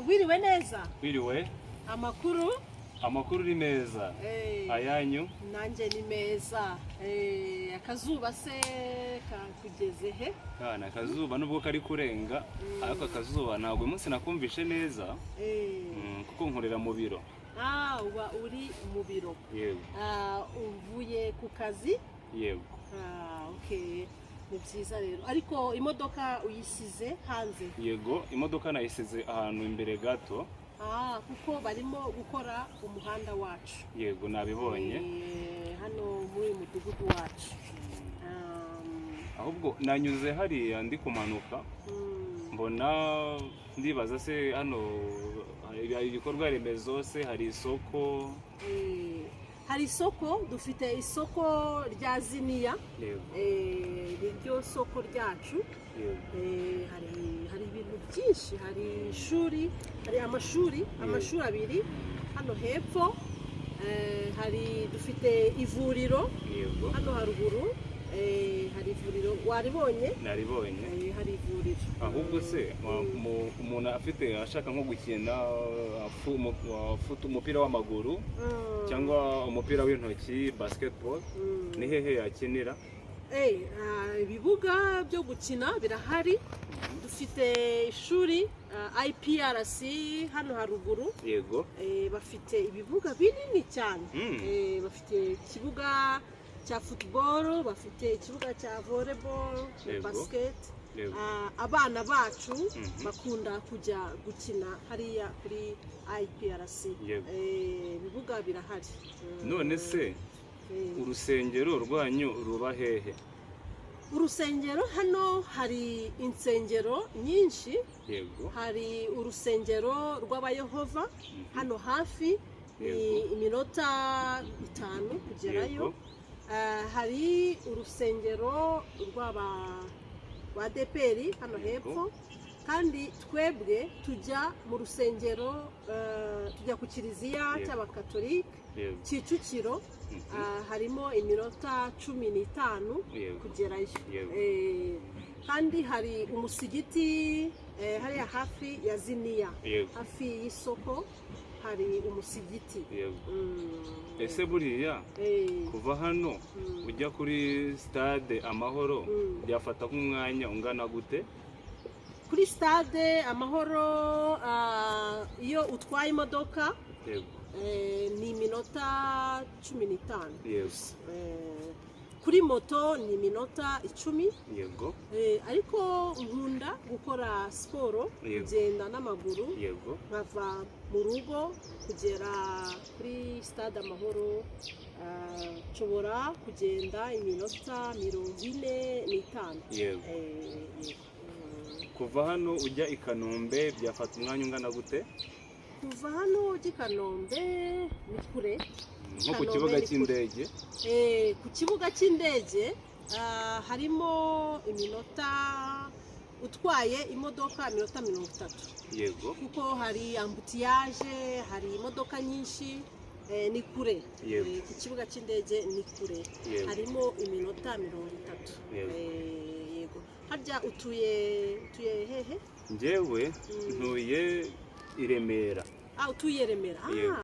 Wiriwe neza. Wiriwe. Amakuru ni meza. Ayanyu? Nanjye ni meza. Akazuba se kakugeze he? Kana akazuba nubwo kari kurenga, ariko akazuba ntabwo umunsi nakumvishe neza. Kuko nkorera mu biro. Uba uri mu biro. Yego. Uvuye ku kazi? Yego. Okay. Ni byiza rero. Ariko imodoka uyisize hanze? Yego, imodoka nayisize ahantu imbere gato. Kuko barimo gukora umuhanda wacu. Yego, nabibonye. Hano muri mudugudu wacu. Ahubwo nanyuze hariya ndi kumanuka. Mbona ndibaza se hano hari ibikorwa remezo se, hari isoko. Hari isoko, dufite isoko rya Ziniya. Iryo soko ryacu. Hari ibintu byinshi, hari ishuri, hari amashuri abiri hano hepfo. Dufite ivuriro hano haruguru. Hari ivuriro, waribonye? Naribonye. Hari ivuriro. Ahubwo se umuntu ashaka nko gukina umupira w'amaguru cyangwa umupira w'intoki, basketball, ni hehe yakinira? Ibibuga byo gukina birahari. Dufite ishuri IPRC hano haruguru. Yego. Bafite ibibuga binini cyane. Bafite ikibuga cya football, bafite ikibuga cya volleyball, basket. Abana bacu bakunda kujya gukina hariya kuri IPRC. Ibibuga birahari. None se urusengero rwanyu ruba hehe? Urusengero hano hari insengero nyinshi. Yego. Hari urusengero rw'Abayehova hano hafi, ni iminota 5 kugerayo. Hari urusengero rw'Abadeperi hano hepfo, kandi twebwe tujya mu rusengero, tujya ku kiliziya cy'Abakatolika Kicukiro. Harimo iminota 15 kugerayo. Kandi hari umusigiti hariya hafi ya Ziniya, hafi y'isoko hari umusigiti. Ese buriya kuva hano ujya kuri stade Amahoro byafata nk'umwanya ungana gute? Kuri stade Amahoro iyo utwaye imodoka ni iminota 15. Yes. Kuri moto ni iminota 10. Yego. Ariko nkunda gukora siporo, kugenda n'amaguru. Yego. Nkava mu rugo kugera kuri stade Amahoro, nshobora kugenda iminota 45. Yego. Kuva hano ujya i Kanombe byafata umwanya ungana gute? Kuva hano ujya i Kanombe ni kure. Nko ku kibuga cy'indege? Ku kibuga cy'indege harimo iminota, utwaye imodoka iminota 30. Yego. Kuko hari ambutiyaje, hari imodoka nyinshi, ni kure. Ku kibuga cy'indege ni kure. Harimo iminota 30. Yego. Harya utuye hehe? Njyewe ntuye i Remera. Utuye Remera.